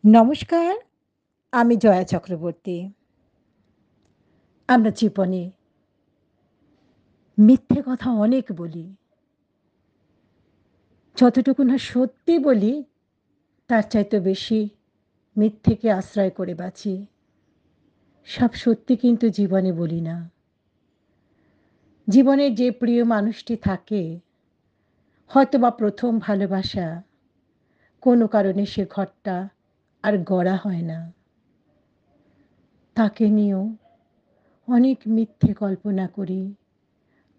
নমস্কার, আমি জয়া চক্রবর্তী। আমরা জীবনে মিথ্যে কথা অনেক বলি। যতটুকু না সত্যি বলি, তার চাইতে বেশি মিথ্যেকে আশ্রয় করে বাঁচি। সব সত্যি কিন্তু জীবনে বলি না। জীবনের যে প্রিয় মানুষটি থাকে, হয়তোবা ১ম ভালোবাসা, কোনো কারণে সে ঘরটা আর গড়া হয় না। তাকে নিয়েও অনেক মিথ্যে কল্পনা করি,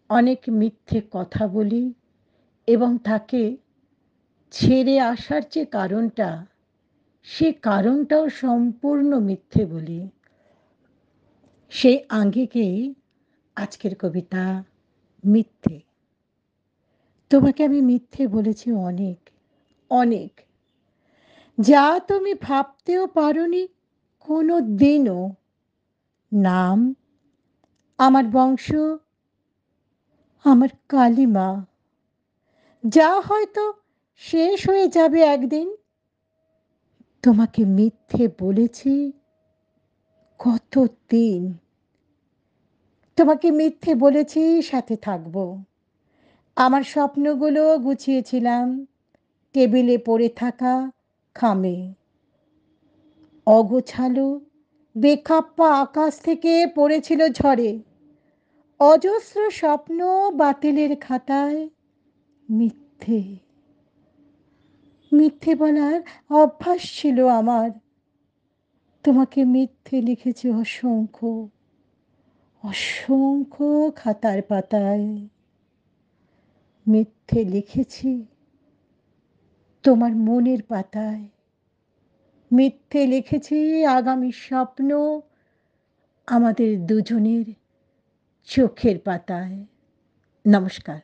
অনেক মিথ্যে কথা বলি এবং তাকে ছেড়ে আসার যে কারণটা, সে কারণটাও সম্পূর্ণ মিথ্যে বলি। সেই আঙ্গিকেই আজকের কবিতা মিথ্যে। তোমাকে আমি মিথ্যে বলেছি অনেক, অনেক। যা তুমি ভাবতেও পারোনি কোনো দিনও। নাম, আমার বংশ, আমার কালিমা, যা হয়তো শেষ হয়ে যাবে একদিন। তোমাকে মিথ্যে বলেছি কতদিন। তোমাকে মিথ্যে বলেছি সাথে থাকবো। আমার স্বপ্নগুলো গুছিয়েছিলাম টেবিলে পড়ে থাকা খামে। অগোছালো বেখাপ্পা আকাশ থেকে পড়েছিল ঝড়ে। অজস্র স্বপ্ন বাতিলের খাতায়। মিথ্যে, মিথ্যে বলার অভ্যাস ছিল আমার। তোমাকে মিথ্যে লিখেছি অসংখ্য, অসংখ্য খাতার পাতায়। মিথ্যে লিখেছি তোমার মনের পাতায়। মিথ্যে লিখেছি আগামী স্বপ্ন আমাদের দুজনের চোখের পাতায়। নমস্কার।